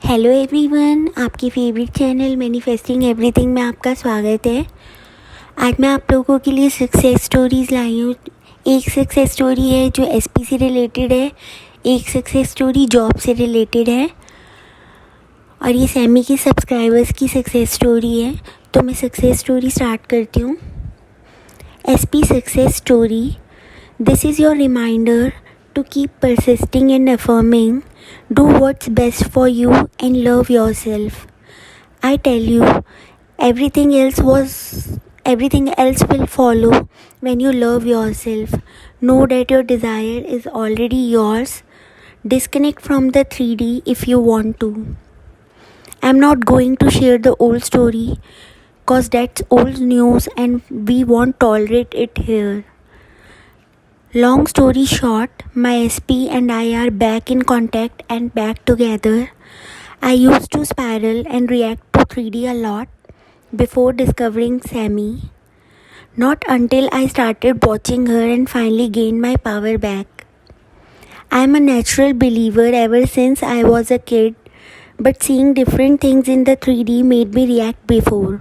Hello everyone, आपकी favourite channel manifesting everything में आपका स्वागत है। आज मैं आप लोगों के लिए सक्सेस स्टोरीज़ लाई हूँ। एक सक्सेस स्टोरी है जो एसपी से रिलेटेड है, एक सक्सेस स्टोरी जॉब से रिलेटेड है और ये सैमी की सब्सक्राइबर्स की सक्सेस स्टोरी है। तो मैं सक्सेस स्टोरी स्टार्ट करती हूँ। SP success story. This is your reminder to keep persisting and affirming. Do what's best for you and love yourself. I tell you, everything else will follow when you love yourself. Know that your desire is already yours. Disconnect from the 3D if you want to. I'm not going to share the old story cause that's old news and we won't tolerate it here. Long story short, my SP and I are back in contact and back together. I used to spiral and react to 3D a lot before discovering Sammy. Not until I started watching her and finally gained my power back. I am a natural believer ever since I was a kid, but seeing different things in the 3D made me react before.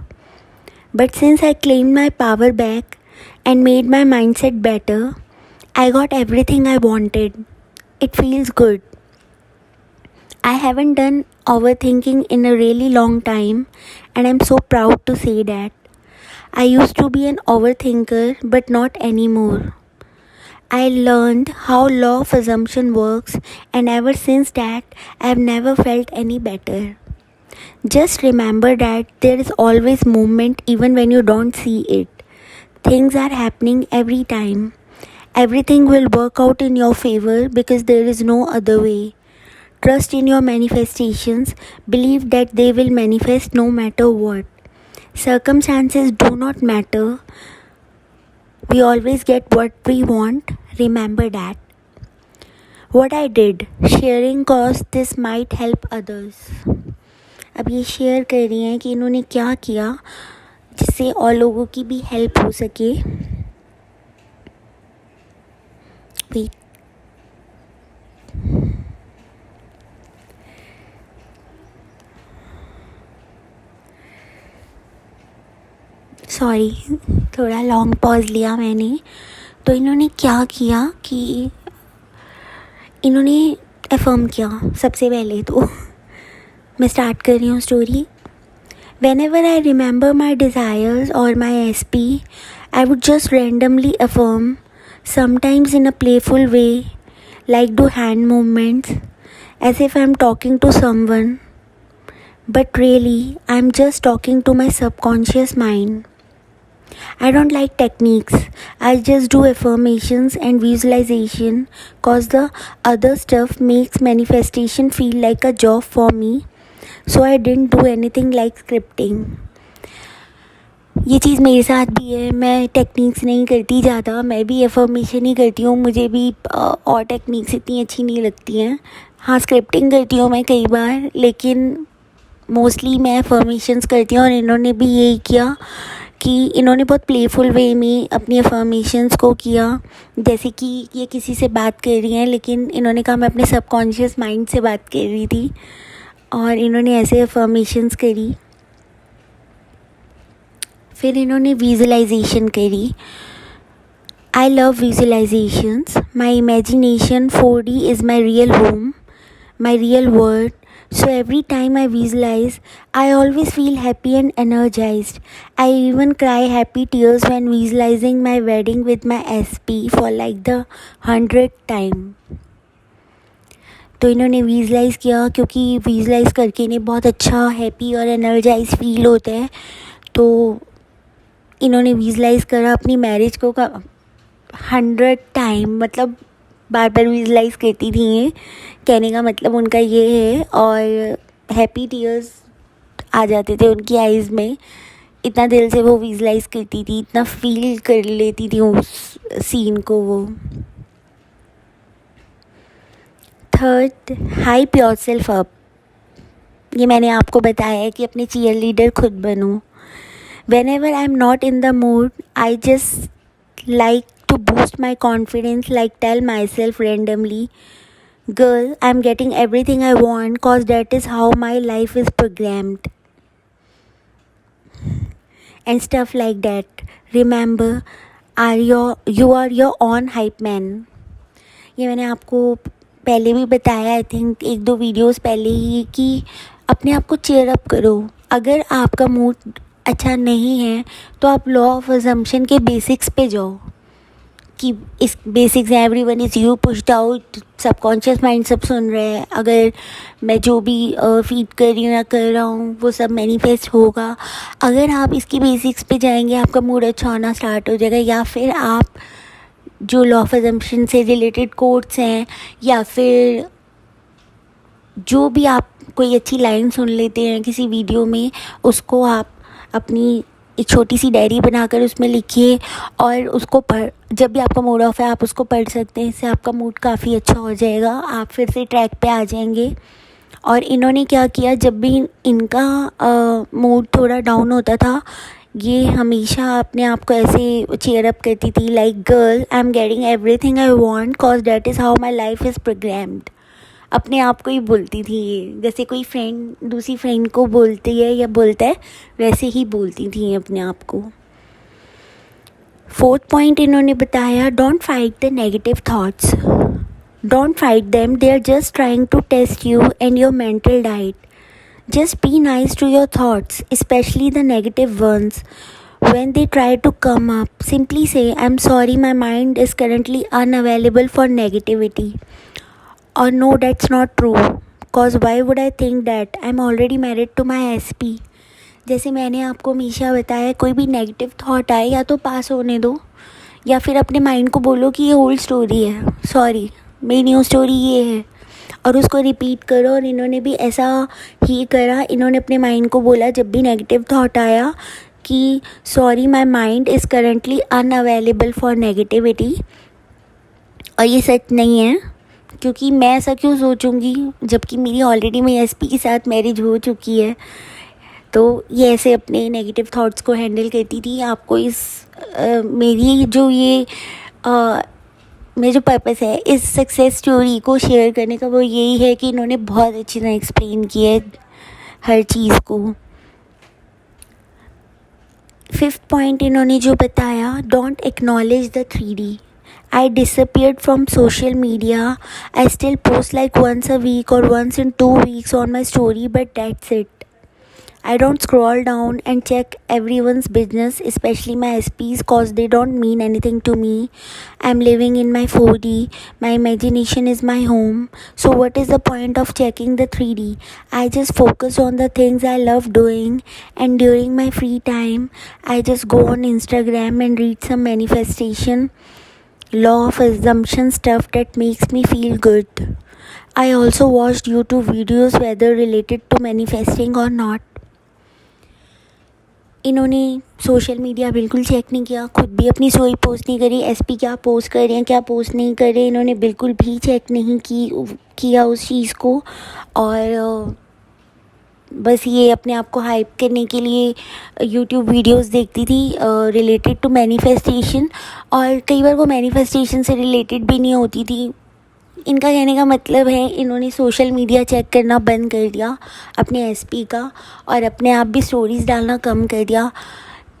But since I claimed my power back and made my mindset better, I got everything I wanted. It feels good. I haven't done overthinking in a really long time and I'm so proud to say that. I used to be an overthinker but not anymore. I learned how law of assumption works and ever since that I've never felt any better. Just remember that there is always movement even when you don't see it. Things are happening every time. Everything will work out in your favor because there is no other way. Trust in your manifestations. Believe that they will manifest no matter what. Circumstances do not matter. We always get what we want. Remember that. What I did, sharing cause this might help others. अब ये share कर रही हैं कि इन्होंने क्या किया जिससे और लोगों की भी हेल्प हो सके। सॉरी, थोड़ा लॉन्ग पॉज लिया मैंने। तो इन्होंने क्या किया कि इन्होंने अफर्म किया। सबसे पहले तो मैं स्टार्ट कर रही हूँ story. Whenever I remember my desires or my SP, I would just randomly affirm, sometimes in a playful way, like do hand movements, as if I'm talking to someone. But really, I'm just talking to my subconscious mind. I don't like techniques. I just do affirmations and visualization cause the other stuff makes manifestation feel like a job for me. So I didn't do anything like scripting. ये चीज़ मेरे साथ भी है। मैं techniques नहीं करती ज़्यादा, मैं भी अफर्मेशन ही करती हूँ। मुझे भी और टेक्निक्स इतनी अच्छी नहीं लगती हैं। हाँ, स्क्रिप्टिंग करती हूँ मैं कई बार, लेकिन मोस्टली मैं अफर्मेशंस करती हूँ। और इन्होंने भी यही किया कि इन्होंने बहुत प्लेफुल वे में अपनी अफर्मेशंस को किया, जैसे कि ये किसी से बात कर रही हैं, लेकिन इन्होंने कहा मैं अपने सबकॉन्शियस माइंड से बात कर रही थी और इन्होंने ऐसे अफर्मेशंस करी। फिर इन्होंने विजुअलाइजेशन करी। I love visualisations. My imagination 4D is my real home, my real world. So every time I visualize, I always feel happy and energized. I even cry happy tears when visualizing my wedding with my SP for like the 100th time. तो इन्होंने visualise किया क्योंकि visualise करके इन्हें बहुत अच्छा happy और energise feel होता है। तो इन्होंने विजुलाइज़ करा अपनी मैरिज को 100 टाइम, मतलब बार बार विजुलाइज़ करती थी। ये कहने का मतलब उनका ये है। और हैप्पी टीयर्स आ जाते थे उनकी आइज़ में, इतना दिल से वो विजुलाइज़ करती थी, इतना फील कर लेती थी उस सीन को वो। Third, hype yourself up. ये मैंने आपको बताया है कि अपने चीयर लीडर खुद बनो। Whenever I'm not in the mood, I just like to boost my confidence, like tell myself randomly, girl, I'm getting everything I want cause that is how my life is programmed. And stuff like that. Remember, you are your own hype man. ये मैंने आपको पहले भी बताया, I think 1-2 videos पहले ही, कि अपने आप को चेयर अप करो. अगर आपका मूड अच्छा नहीं है तो आप लॉ ऑफ अजम्पशन के बेसिक्स पे जाओ कि इस बेसिक्स हैं, everyone is you pushed out, subconscious mind सब सुन रहे हैं. अगर मैं जो भी फीड कर रही हूँ या कर रहा हूँ वो सब मैनिफेस्ट होगा. अगर आप इसकी बेसिक्स पे जाएंगे आपका मूड अच्छा होना स्टार्ट हो जाएगा. या फिर आप जो लॉ ऑफ अजम्पशन से रिलेटेड कोट्स हैं या फिर जो भी आप कोई अच्छी लाइन सुन लेते हैं किसी वीडियो में, उसको आप अपनी एक छोटी सी डायरी बनाकर उसमें लिखिए और उसको जब भी आपका मूड ऑफ है आप उसको पढ़ सकते हैं. इससे आपका मूड काफ़ी अच्छा हो जाएगा, आप फिर से ट्रैक पे आ जाएंगे. और इन्होंने क्या किया, जब भी इनका मूड थोड़ा डाउन होता था, ये हमेशा अपने आप को ऐसे चेयर अप करती थी, like girl, I am getting everything I want cause that is how my life is programmed. अपने आप को ही बोलती थी ये, जैसे कोई फ्रेंड दूसरी फ्रेंड को बोलती है या बोलता है वैसे ही बोलती थी अपने आप को. 4th पॉइंट इन्होंने बताया, don't fight the negative thoughts. Don't fight them, they are just trying to test you and your mental diet. Just be nice to your thoughts, especially the negative ones. When they try to come up, simply say, I'm sorry, my mind is currently unavailable for negativity. Or no, that's not true. Cause why would I think that? I'm already married to my SP. जैसे मैंने आपको हमेशा बताया, कोई भी negative thought आए या तो पास होने दो या फिर अपने माइंड को बोलो कि ये ओल्ड स्टोरी है, सॉरी मेरी न्यू स्टोरी ये है, और उसको रिपीट करो. और इन्होंने भी ऐसा ही करा. इन्होंने अपने माइंड को बोला जब भी नेगेटिव थॉट आया कि sorry my mind is currently unavailable for negativity. और ये सच नहीं है, क्योंकि मैं ऐसा क्यों सोचूंगी जबकि मेरी ऑलरेडी मेरी एसपी के साथ मैरिज हो चुकी है. तो ये ऐसे अपने नेगेटिव थॉट्स को हैंडल करती थी. आपको इस मेरी जो ये मेरा जो पर्पस है इस सक्सेस स्टोरी को शेयर करने का, वो यही है कि इन्होंने बहुत अच्छी तरह एक्सप्लेन किया है हर चीज़ को. 5th पॉइंट इन्होंने जो बताया, don't acknowledge the 3D. I disappeared from social media. I still post like once a week or once in 2 weeks on my story, but that's it. I don't scroll down and check everyone's business, especially my SPs, cause they don't mean anything to me. I'm living in my 4D. My imagination is my home. So what is the point of checking the 3D? I just focus on the things I love doing, and during my free time, I just go on Instagram and read some manifestation, law of assumption stuff that makes me feel good. I also watched YouTube videos whether related to manifesting or not. इन्होंने social media बिल्कुल check नहीं किया, खुद भी अपनी story post नहीं करी. SP क्या पोस्ट कर रहे हैं क्या पोस्ट नहीं कर रहे, इन्होंने बिल्कुल भी चेक नहीं किया उस चीज़ को. और बस ये अपने आप को हाइप करने के लिए यूट्यूब वीडियोस देखती थी रिलेटेड टू मैनिफेस्टेशन. और कई बार वो मैनिफेस्टेशन से रिलेटेड भी नहीं होती थी. इनका कहने का मतलब है इन्होंने सोशल मीडिया चेक करना बंद कर दिया अपने एसपी का, और अपने आप भी स्टोरीज़ डालना कम कर दिया.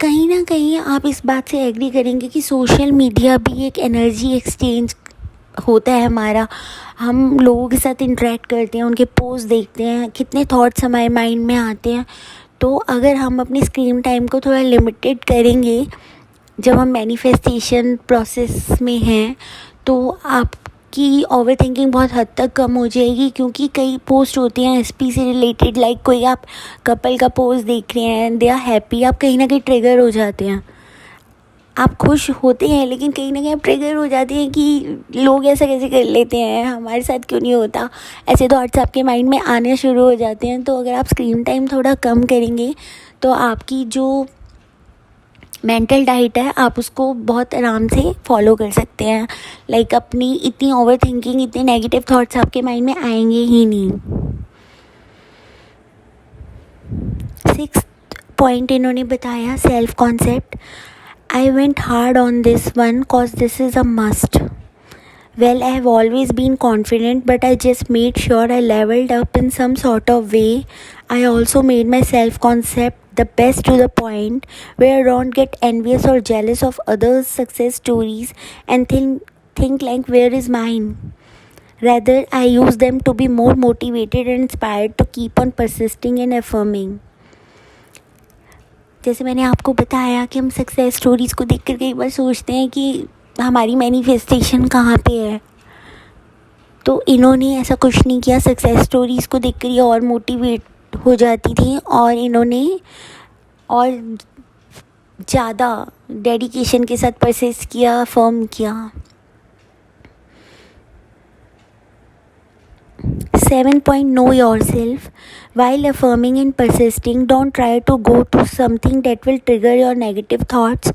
कहीं ना कहीं आप इस बात से एग्री करेंगे कि सोशल मीडिया भी एक एनर्जी एक्सचेंज होता है हमारा. हम लोगों के साथ इंटरेक्ट करते हैं, उनके पोस्ट देखते हैं, कितने थॉट्स हमारे माइंड में आते हैं. तो अगर हम अपनी स्क्रीन टाइम को थोड़ा लिमिटेड करेंगे जब हम मैनिफेस्टेशन प्रोसेस में हैं, तो आपकी ओवर थिंकिंग बहुत हद तक कम हो जाएगी. क्योंकि कई पोस्ट होती हैं एसपी से रिलेटेड, लाइक कोई आप कपल का पोस्ट देख रहे हैं, दे आर हैप्पी, आप कहीं ना कहीं ट्रिगर हो जाते हैं. आप खुश होते हैं लेकिन कहीं ना कहीं आप ट्रिगर हो जाते हैं कि लोग ऐसा कैसे कर लेते हैं, हमारे साथ क्यों नहीं होता. ऐसे थॉट्स आपके माइंड में आने शुरू हो जाते हैं. तो अगर आप स्क्रीन टाइम थोड़ा कम करेंगे तो आपकी जो मेंटल डाइट है आप उसको बहुत आराम से फॉलो कर सकते हैं. लाइक अपनी इतनी ओवर थिंकिंग, इतने नेगेटिव थॉट्स आपके माइंड में आएंगे ही नहीं. 6th पॉइंट इन्होंने बताया, self concept. I went hard on this one cause this is a must. Well, I have always been confident, but I just made sure I leveled up in some sort of way. I also made my self concept the best to the point where I don't get envious or jealous of others' success stories and think like, where is mine? Rather, I use them to be more motivated and inspired to keep on persisting and affirming. जैसे मैंने आपको बताया कि हम success stories को देख कर कई बार सोचते हैं कि हमारी मैनिफेस्टेशन कहाँ पे है, तो इन्होंने ऐसा कुछ नहीं किया. सक्सेस स्टोरीज़ को देख कर ये और मोटिवेट हो जाती थी और इन्होंने और ज़्यादा डेडिकेशन के साथ परसिस्ट किया, फर्म किया. 7 point, know yourself. While affirming and persisting, don't try to go to something that will trigger your negative thoughts.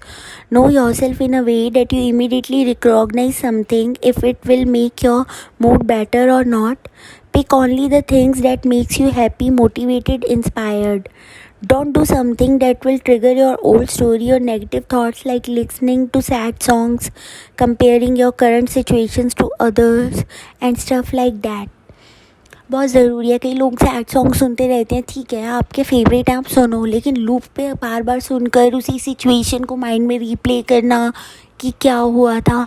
Know yourself in a way that you immediately recognize something, if it will make your mood better or not. Pick only the things that makes you happy, motivated, inspired. Don't do something that will trigger your old story or negative thoughts, like listening to sad songs, comparing your current situations to others and stuff like that. बहुत ज़रूरी है. कई लोग sad song सुनते रहते हैं, ठीक है, आपके फेवरेट हैं, आप सुनो, लेकिन लूप पे बार बार सुनकर उसी सिचुएशन को माइंड में रीप्ले करना कि क्या हुआ था,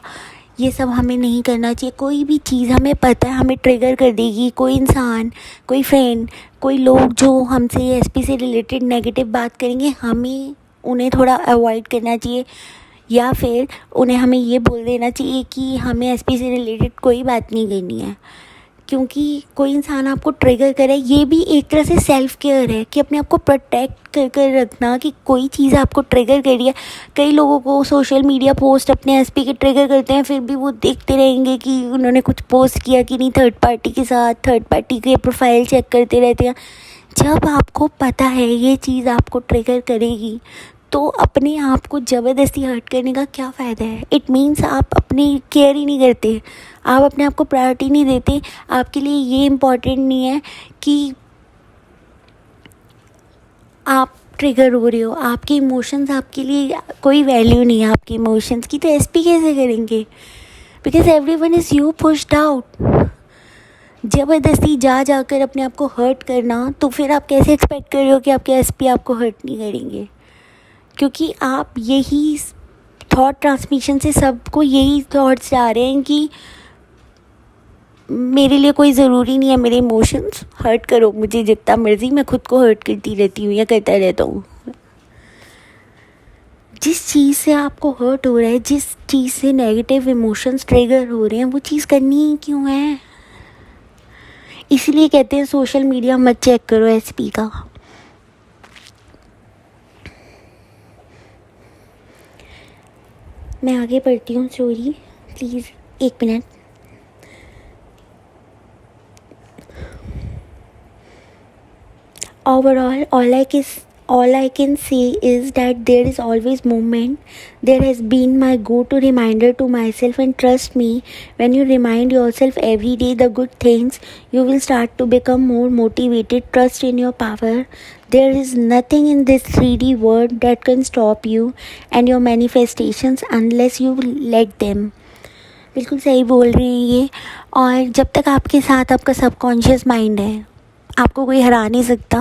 ये सब हमें नहीं करना चाहिए. कोई भी चीज़ हमें पता है हमें ट्रिगर कर देगी. कोई इंसान, कोई फ्रेंड, कोई लोग जो हमसे एसपी से रिलेटेड नेगेटिव बात करेंगे, हमें उन्हें थोड़ा अवॉइड करना चाहिए, या फिर उन्हें हमें ये बोल देना चाहिए कि हमें एसपी से रिलेटेड कोई बात नहीं करनी है. क्योंकि कोई इंसान आपको ट्रिगर करे, ये भी एक तरह से सेल्फ केयर है कि अपने आप को प्रोटेक्ट कर कर रखना कि कोई चीज़ आपको ट्रिगर कर रही है. कई लोगों को सोशल मीडिया पोस्ट अपने एसपी के ट्रिगर करते हैं, फिर भी वो देखते रहेंगे कि उन्होंने कुछ पोस्ट किया कि नहीं, थर्ड पार्टी के साथ, थर्ड पार्टी के प्रोफाइल चेक करते रहते हैं. जब आपको पता है ये चीज़ आपको ट्रिगर करेगी, तो अपने आप को ज़बरदस्ती हर्ट करने का क्या फ़ायदा है. इट मीन्स आप अपनी केयर ही नहीं करते, आप अपने आप को प्रायोरिटी नहीं देते. आपके लिए ये इम्पॉर्टेंट नहीं है कि आप ट्रिगर हो रहे हो. आपके इमोशंस, आपके लिए कोई वैल्यू नहीं है आपके इमोशंस की, तो एसपी कैसे करेंगे? Because everyone is you pushed out. ज़बरदस्ती जाकर अपने आप को हर्ट करना, तो फिर आप कैसे एक्सपेक्ट कर रहे हो कि आपके एसपी आपको हर्ट नहीं करेंगे? क्योंकि आप यही थॉट ट्रांसमिशन से सबको यही थॉट्स जा रहे हैं कि मेरे लिए कोई ज़रूरी नहीं है मेरे इमोशंस, हर्ट करो मुझे जितना मर्ज़ी, मैं खुद को हर्ट करती रहती हूँ या करता रहता हूँ. जिस चीज़ से आपको हर्ट हो रहा है, जिस चीज़ से नेगेटिव इमोशंस ट्रिगर हो रहे हैं, वो चीज़ करनी ही क्यों है? इसलिए कहते हैं सोशल मीडिया मत चेक करो एसपी का. मैं आगे पढ़ती हूँ story, please 1 minute. Overall, all I can say is that there is always movement. There has been my go-to reminder to myself, and trust me, when you remind yourself every day the good things, you will start to become more motivated. Trust in your power. There is nothing in this 3D world that can stop you and your manifestations unless you let them. बिल्कुल सही बोल रही हैं ये. और जब तक आपके साथ आपका सबकॉन्शियस माइंड है, आपको कोई हरा नहीं सकता.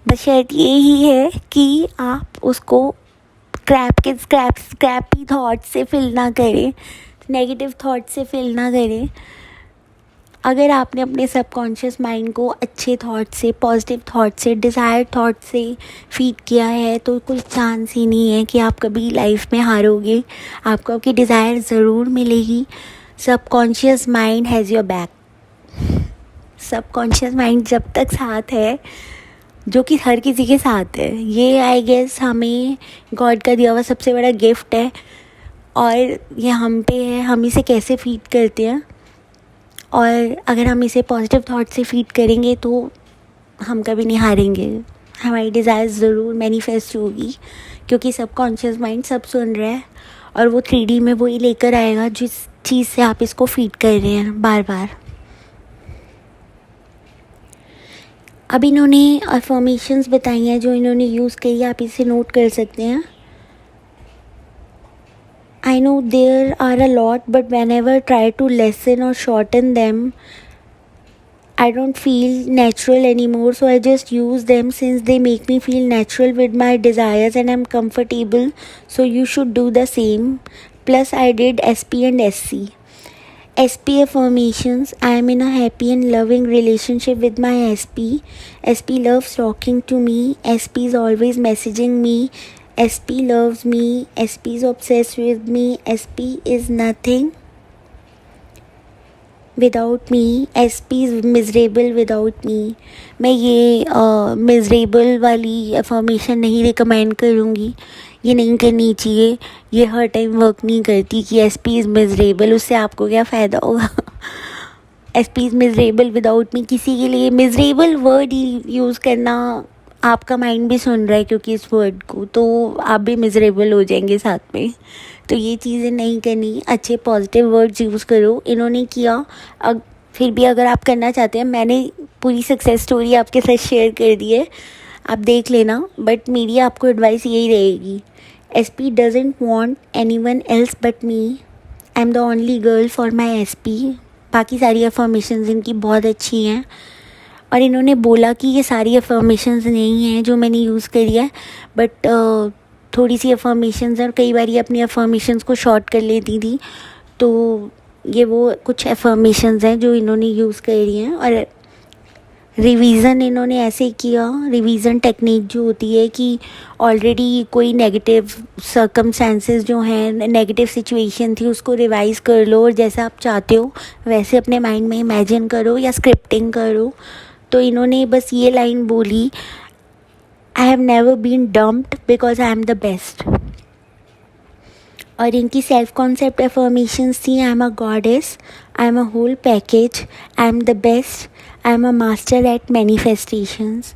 बस शर्त ये ही है कि आप उसको स्क्रैपी थॉट से फिल ना करें, नेगेटिव थॉट से फिल ना करें. अगर आपने अपने सबकॉन्शियस माइंड को अच्छे थॉट से, पॉजिटिव थॉट से, डिज़ायर थॉट से फीड किया है, तो कोई चांस ही नहीं है कि आप कभी लाइफ में हारोगे. आपको आपकी डिज़ायर ज़रूर मिलेगी. Subconscious mind has your back. Subconscious mind जब तक साथ है, जो कि हर किसी के साथ है, ये आई गेस हमें गॉड का दिया हुआ सबसे बड़ा गिफ्ट है. और ये हम पे है, हम इसे कैसे फीड करते हैं. और अगर हम इसे पॉजिटिव थॉट से फीड करेंगे तो हम कभी नहीं हारेंगे. हमारी डिज़ायर ज़रूर मैनिफेस्ट होगी, क्योंकि सबकॉन्शियस माइंड सब सुन रहा है और वो 3D में वही लेकर आएगा जिस चीज़ से आप इसको फीड कर रहे हैं बार बार. अब इन्होंने अफर्मेशंस बताई हैं जो इन्होंने यूज़ करी, आप इसे नोट कर सकते हैं. I know there are a lot, but whenever I try to lessen or shorten them, I don't feel natural anymore, so I just use them since they make me feel natural with my desires and I'm comfortable. So you should do the same. Plus, I did SP and SC. SP affirmations. I am in a happy and loving relationship with my SP. SP loves talking to me. SP is always messaging me. SP loves me. SP is obsessed with me. SP is nothing without me. SP is miserable without me. मैं ये miserable वाली affirmation नहीं recommend करूँगी, ये नहीं करनी चाहिए. ये हर टाइम वर्क नहीं करती कि SP इज़ मिजरेबल. उससे आपको क्या फ़ायदा होगा. SP is miserable without me किसी के लिए मिजरेबल वर्ड यूज़ करना, आपका माइंड भी सुन रहा है क्योंकि इस वर्ड को, तो आप भी मिजरेबल हो जाएंगे साथ में. तो ये चीज़ें नहीं करनी. अच्छे पॉजिटिव वर्ड्स यूज़ करो. इन्होंने किया. फिर भी अगर आप करना चाहते हैं, मैंने पूरी सक्सेस स्टोरी आपके साथ शेयर कर दी है, आप देख लेना. बट मेरी आपको एडवाइस यही रहेगी, SP doesn't want any one else but me. I am the only girl for my SP. बाकी सारी अफर्मेशंस इनकी बहुत अच्छी हैं. और इन्होंने बोला कि ये सारी अफर्मेशंस नहीं हैं जो मैंने यूज़ करी है, बट थोड़ी सी अफर्मेशंस हैं और कई बार ये अपनी अफर्मेशंस को शॉर्ट कर लेती थी. तो ये वो कुछ अफर्मेशंस हैं जो इन्होंने यूज़ करी हैं. और रिवीज़न इन्होंने ऐसे किया, रिवीज़न टेक्निक जो होती है कि ऑलरेडी कोई नेगेटिव सर्कमस्टेंसेस जो हैं, नेगेटिव सिचुएशन थी, उसको रिवाइज़ कर लो और जैसा आप चाहते हो वैसे अपने माइंड में इमेजिन करो या स्क्रिप्टिंग करो. तो इन्होंने बस ये लाइन बोली, I have never been dumped because I am the best. और इनकी सेल्फ कॉन्सेप्ट अफर्मेशंस थी, I am a goddess, I am a whole package, I am the best, I am a master at manifestations.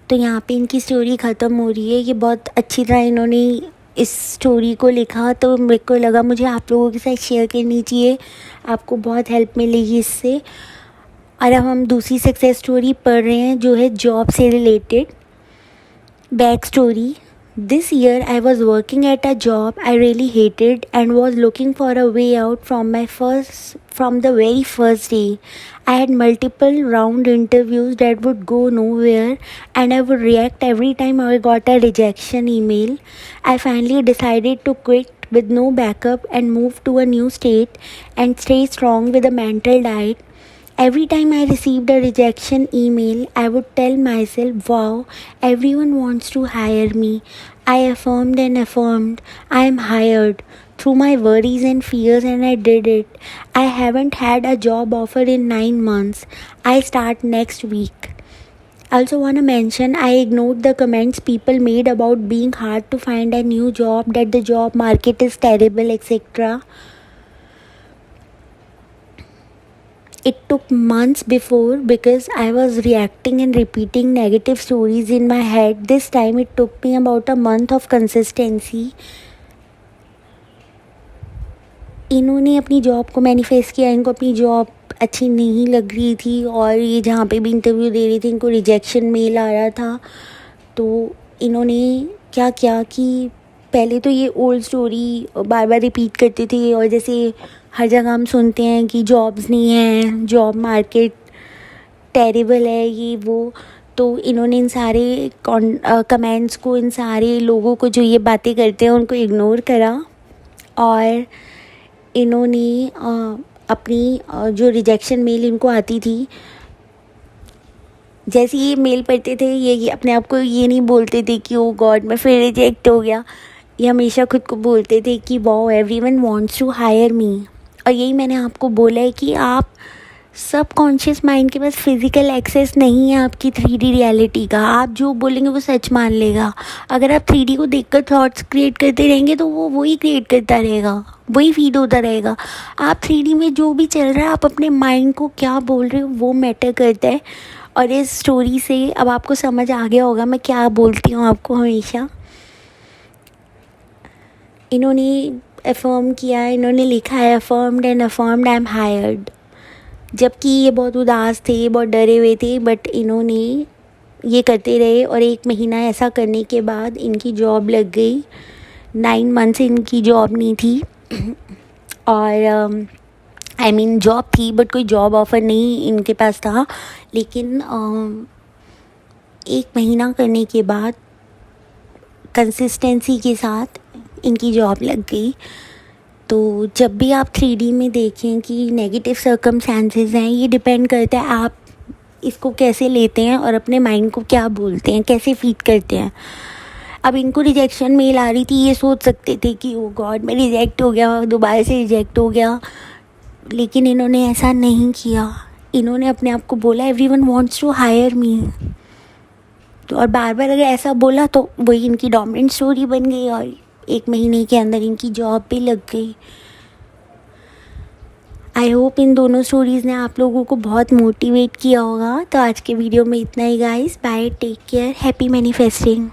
तो यहाँ पे इनकी story ख़त्म हो रही है. ये बहुत अच्छी तरह इन्होंने इस स्टोरी को लिखा, तो मेरे को लगा मुझे आप लोगों के साथ शेयर करनी चाहिए, आपको बहुत हेल्प मिलेगी इससे. और अब हम दूसरी सक्सेस स्टोरी पढ़ रहे हैं जो है जॉब से related. Back story. This year I was working at a job I really hated and was looking for a way out from the very first day. I had multiple round interviews that would go nowhere and I would react every time I got a rejection email. I finally decided to quit with no backup and move to a new state and stay strong with a mental diet. Every time I received a rejection email, I would tell myself, wow, everyone wants to hire me. I affirmed and affirmed, I am hired through my worries and fears, and I did it. I haven't had a job offer in 9 months. I start next week. I also want to mention I ignored the comments people made about being hard to find a new job, that the job market is terrible, etc. It took months before because I was reacting and repeating negative stories in my head. This time it took me about a month of consistency. इन्होंने अपनी job को manifest किया. इनको अपनी job अच्छी नहीं लग रही थी और ये जहाँ पे भी इंटरव्यू दे रही थी इनको रिजेक्शन मेल आ रहा था. तो इन्होंने क्या किया कि पहले तो ये ओल्ड स्टोरी बार बार रिपीट करते थे. और जैसे हर जगह हम सुनते हैं कि जॉब्स नहीं हैं, जॉब मार्केट टेरिबल है, ये वो. तो इन्होंने इन सारे कमेंट्स को, इन सारे लोगों को जो ये बातें करते हैं उनको इग्नोर करा. और इन्होंने अपनी जो रिजेक्शन मेल इनको आती थी, जैसे ये मेल पढ़ते थे, ये अपने आप को ये नहीं बोलते थे कि ओ गॉड मैं फिर रिजेक्ट हो गया. ये हमेशा खुद को बोलते थे कि wow everyone wants to hire me. और यही मैंने आपको बोला है कि आप सबकॉन्शियस माइंड के पास फिज़िकल एक्सेस नहीं है आपकी 3D रियलिटी का. आप जो बोलेंगे वो सच मान लेगा. अगर आप 3D को देखकर थॉट्स क्रिएट करते रहेंगे तो वो वही क्रिएट करता रहेगा, वही फीड होता रहेगा. आप 3D में जो भी चल रहा है, आप अपने माइंड को क्या बोल रहे हो वो मैटर करता है. और इस स्टोरी से अब आपको समझ आ गया होगा मैं क्या बोलती हूँ आपको हमेशा. इन्होंने अफर्म किया है, इन्होंने लिखा है affirmed and affirmed I am hired. जबकि ये बहुत उदास थे, बहुत डरे हुए थे, बट इन्होंने ये करते रहे और 1 महीना ऐसा करने के बाद इनकी जॉब लग गई. 9 मंथ से इनकी जॉब नहीं थी. और आई मीन जॉब थी बट कोई जॉब ऑफ़र नहीं इनके पास था, लेकिन 1 महीना करने के बाद कंसिस्टेंसी के साथ इनकी जॉब लग गई। तो जब भी आप 3D में देखें कि नेगेटिव सर्कमस्टेंसेस हैं, ये डिपेंड करता है आप इसको कैसे लेते हैं और अपने माइंड को क्या बोलते हैं, कैसे फीड करते हैं। अब इनको रिजेक्शन मेल आ रही थी, ये सोच सकते थे कि ओ गॉड मैं रिजेक्ट हो गया, दोबारा से रिजेक्ट हो गया, लेकिन इन्होंने ऐसा नहीं किया। इन्होंने अपने आप को बोला everyone wants to hire me, तो और बार बार अगर ऐसा बोला तो वही इनकी डोमिनेंट स्टोरी बन गई और 1 महीने के अंदर इनकी जॉब भी लग गई। आई होप इन दोनों स्टोरीज़ ने आप लोगों को बहुत मोटिवेट किया होगा। तो आज के वीडियो में इतना ही guys, bye, take care, happy manifesting.